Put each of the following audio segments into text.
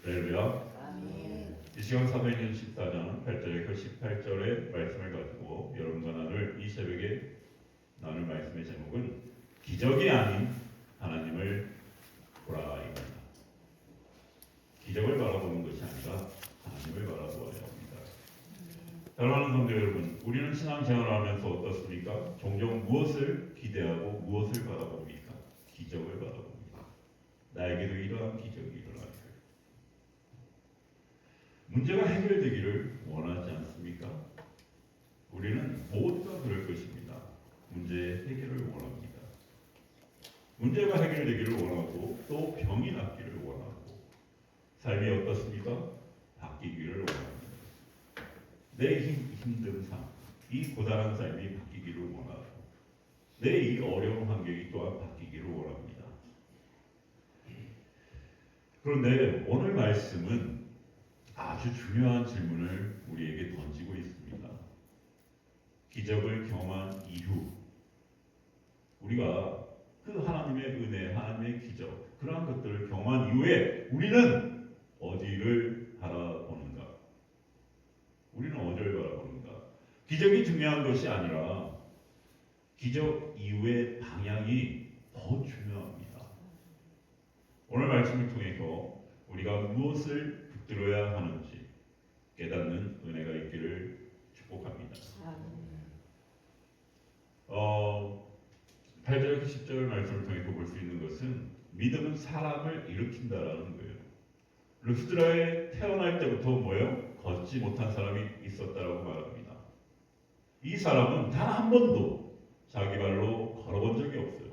할렐루야. 이 시간 사도행전 14장 8절에서 18절의 말씀을 가지고 여러분과 나눌 이 새벽에 나눌 말씀의 제목은 기적이 아닌 하나님을 보라입니다. 기적을 바라보는 것이 아니라 하나님을 바라보아야 합니다. 사랑하는 성도 여러분, 우리는 신앙생활을 하면서 어떻습니까? 종종 무엇을 기대하고 무엇을 바라봅니까? 기적을 바라봅니다. 나에게도 이러한 기적이 일어나기를. 문제가 해결되기를 원하지 않습니까? 우리는 모두가 그럴 것입니다. 문제의 해결을 원합니다. 문제가 해결되기를 원하고 또 병이 낫기를 원하고 삶이 어떻습니까? 바뀌기를 원합니다. 내 힘든 삶, 이 고단한 삶이 바뀌기를 원하고 내 이 어려운 환경이 또한 바뀌기를 원합니다. 그런데 오늘 말씀은 아주 중요한 질문을 우리에게 던지고 있습니다. 기적을 경험한 이후 우리가 그 하나님의 은혜, 하나님의 기적 그러한 것들을 경험한 이후에 우리는 어디를 바라보는가? 우리는 어디를 바라보는가? 기적이 중요한 것이 아니라 기적 이후의 방향이 더 중요합니다. 오늘 말씀을 통해서 우리가 무엇을 붙들어야 하는지 깨닫는 은혜가 있기를 축복합니다. 8절 10절 말씀을 통해서 볼 수 있는 것은 믿음은 사람을 일으킨다라는 거예요. 루스드라에 태어날 때부터 뭐예요? 걷지 못한 사람이 있었다라고 말합니다. 이 사람은 단 한 번도 자기 발로 걸어본 적이 없어요.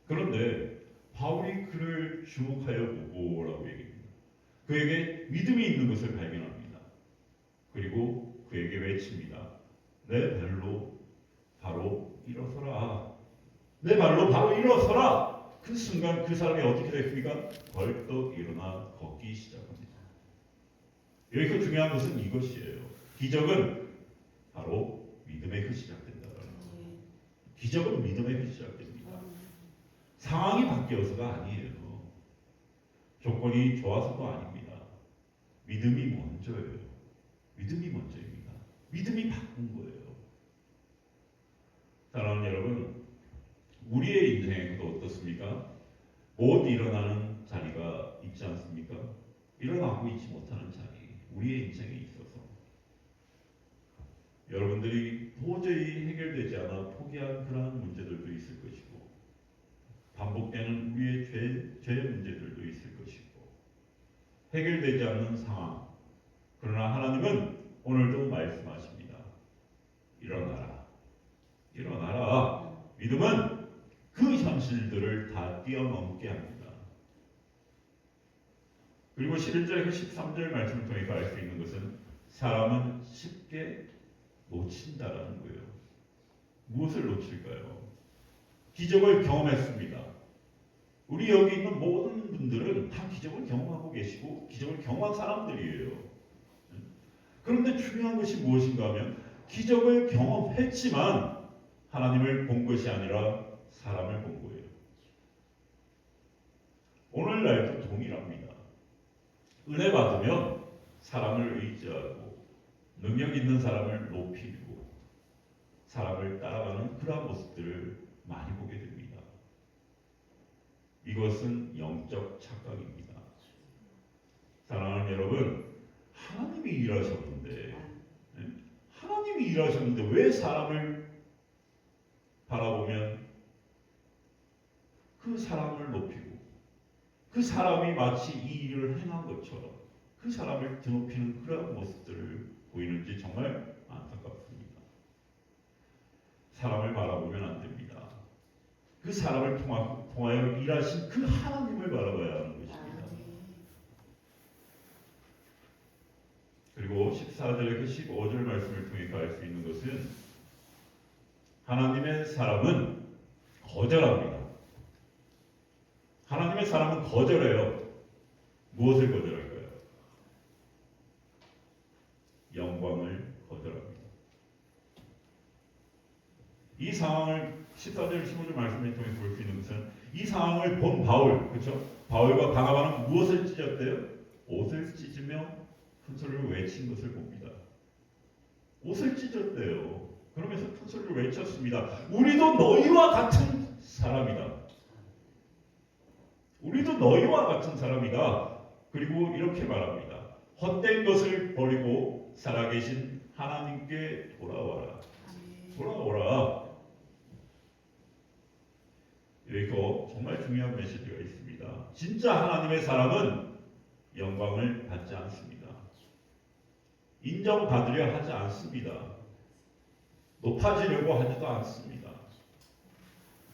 그런데 바울이 그를 주목하여 보고라고 얘기합니다. 그에게 믿음이 있는 것을 발견합니다. 그리고 그에게 외칩니다. 내 발로 바로 일어서라. 내 발로 바로 일어서라. 그 순간 그 사람이 어떻게 됐습니까? 벌떡 일어나 걷기 시작합니다. 여기서 중요한 것은 이것이에요. 기적은 바로 믿음에서 시작된다는 거예요. 기적은 믿음에서 시작됩니다. 상황이 바뀌어서가 아니에요. 조건이 좋아서도 아닙니다. 믿음이 먼저예요. 믿음이 먼저입니다. 믿음이 바꾼 거예요. 사랑하는 여러분, 우리의 인생에도 어떻습니까? 못 일어나는 자리가 있지 않습니까? 일어나고 있지 못하는 자리, 우리의 인생에 있어서 여러분들이 도저히 해결되지 않아 포기한 그러한 문제들도 있을 것이고 반복되는 우리의 죄의 문제들도 있을 것이고 해결되지 않는 상황. 그러나 하나님은 오늘도 말씀하십니다. 일어나라. 일어나라. 믿음은 그 현실들을 다 뛰어넘게 합니다. 그리고 11절에서 13절 말씀을 통해서 알 수 있는 것은 사람은 쉽게 놓친다라는 거예요. 무엇을 놓칠까요? 기적을 경험했습니다. 우리 여기 있는 모든 분들은 다 기적을 경험하고 계시고 기적을 경험한 사람들이에요. 그런데 중요한 것이 무엇인가 하면 기적을 경험했지만 하나님을 본 것이 아니라 사람을 본 거예요. 오늘날도 동일합니다. 은혜 받으면 사람을 의지하고 능력 있는 사람을 높이고 사람을 따라가는 그러한 모습들을 많이 보게 됩니다. 이것은 영적 착각입니다. 사랑하는 여러분, 하나님이 일하셨는데 왜 사람을 바라보면 그 사람을 높이고 그 사람이 마치 이 일을 행한 것처럼 그 사람을 드높이는 그런 모습들을 보이는지 정말 안타깝습니다. 사람을 바라보면 안 됩니다. 그 사람을 통하여 일하신 그 하나님을 바라봐야 하는 것입니다. 그리고 14절에서 15절 말씀을 통해 알 수 있는 것은 하나님의 사람은 거절합니다. 하나님의 사람은 거절해요. 무엇을 거절할까요? 영광을 거절합니다. 이 상황을 14절 15절 말씀을 통해 볼 수 있는 것은 이 상황을 본 바울, 그렇죠? 바울과 바나바는 무엇을 찢었대요? 옷을 찢으며 큰 소리로 외친 것을 봅니다. 옷을 찢었대요. 그러면서 큰 소리로 외쳤습니다. 우리도 너희와 같은 사람이다. 우리도 너희와 같은 사람이다. 그리고 이렇게 말합니다. 헛된 것을 버리고 살아계신 하나님께 돌아와라. 돌아오라. 여기서 정말 중요한 메시지가 있습니다. 진짜 하나님의 사람은 영광을 받지 않습니다. 인정받으려 하지 않습니다. 높아지려고 하지도 않습니다.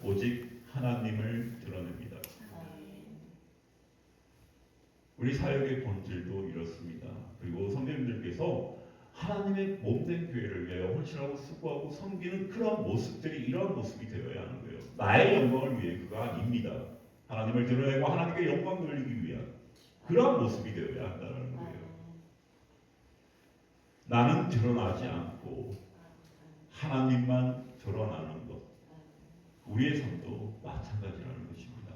오직 하나님을 드러냅니다. 우리 사역의 본질도 이렇습니다. 그리고 성도님들께서 하나님의 몸된 교회를 위하여 헌신하고 수고하고 섬기는 그런 모습들이 이런 모습이 되어야 하는 거예요. 나의 영광을 위해 그가 아닙니다. 하나님을 드러내고 하나님께 영광 돌리기 위한 그런 모습이 되어야 한다는 거예요. 나는 드러나지 않고 하나님만 드러나는 것. 우리의 삶도 마찬가지라는 것입니다.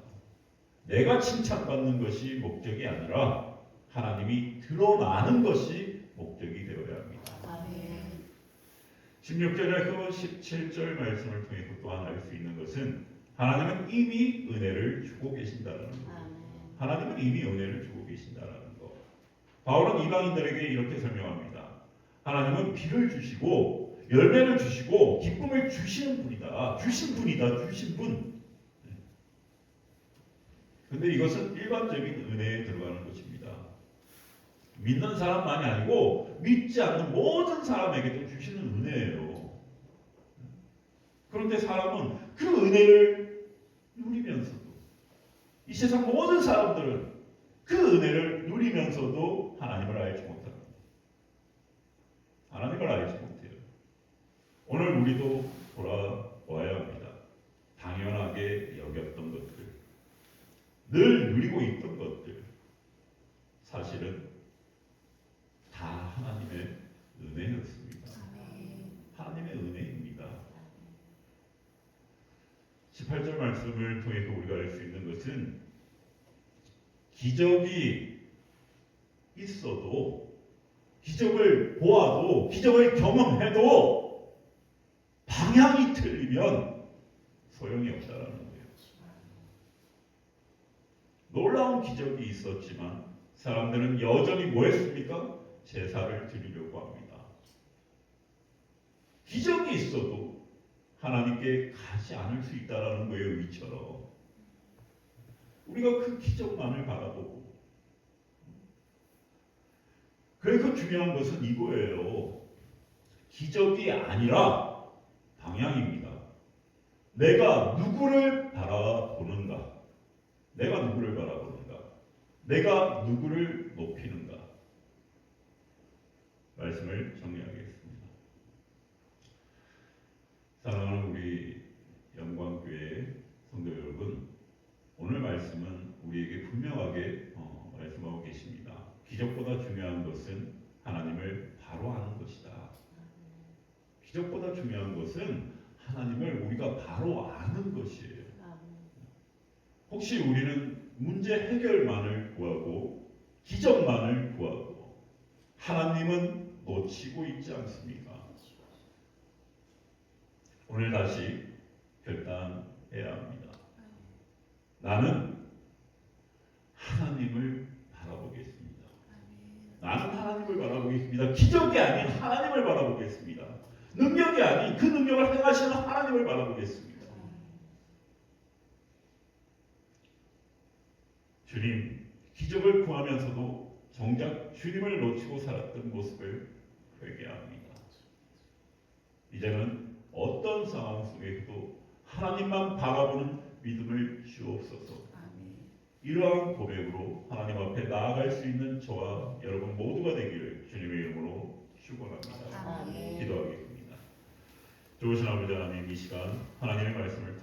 내가 칭찬받는 것이 목적이 아니라 하나님이 드러나는 것이 목적이 되어야 합니다. 16절에서 17절 말씀을 통해 또 하나 알 수 있는 것은 하나님은 이미 은혜를 주고 계신다는 것. 하나님은 이미 은혜를 주고 계신다는 것. 바울은 이방인들에게 이렇게 설명합니다. 하나님은 비를 주시고 열매를 주시고 기쁨을 주시는 분이다. 주신 분이다. 주신 분. 근데 이것은 일반적인 은혜에 들어가는 것입니다. 믿는 사람만이 아니고 믿지 않는 모든 사람에게도 주시는 은혜예요. 그런데 사람은 그 은혜를 누리면서도 이 세상 모든 사람들은 그 은혜를 누리면서도 하나님을 알지 못합니다. 하나님을 알지 못해요. 오늘 우리도 돌아와야 합니다. 당연하게 여겼던 것들, 늘 누리고 있던 것들, 사실은 다 하나님의 은혜였습니다. 하나님의 은혜입니다. 18절 말씀을 통해서 우리가 알 수 있는 것은 기적이 있어도 기적을 보아도 기적을 경험해도 방향이 틀리면 소용이 없다라는 거예요. 놀라운 기적이 있었지만 사람들은 여전히 뭐 했습니까? 제사를 드리려고 합니다. 기적이 있어도 하나님께 가지 않을 수 있다라는 거예요. 이처럼 우리가 그 기적만을 바라보고 그래서 중요한 것은 이거예요. 기적이 아니라 방향입니다. 내가 누구를 바라보는가? 내가 누구를 바라보는가? 내가 누구를 높이는가? 말씀을 정리하겠습니다. 사랑하는 우리 영광교회 성도 여러분, 오늘 말씀은 우리에게 분명하게 말씀하고 계십니다. 기적보다 중요한 것은 하나님을 바로 아는 것이다. 기적보다 중요한 것은 하나님을 우리가 바로 아는 것이에요. 혹시 우리는 문제 해결만을 구하고 기적만을 구하고 하나님은 놓치고 있지 않습니까? 오늘 다시 결단해야 합니다. 나는 하나님을 바라보겠습니다. 나는 하나님을 바라보겠습니다. 기적이 아닌 하나님을 바라보겠습니다. 능력이 아닌 그 능력을 행하시는 하나님을 바라보겠습니다. 주님, 기적을 구하면서도 정작 주님을 놓치고 살았던 모습을 회개합니다. 이제는 어떤 상황 속에서도 하나님만 바라보는 믿음을 주옵소서. 이러한 고백으로 하나님 앞에 나아갈 수 있는 저와 여러분 모두가 되기를 주님의 이름으로 축원합니다. 기도하겠습니다. 좋으신 아버지 하나님, 이 시간 하나님의 말씀을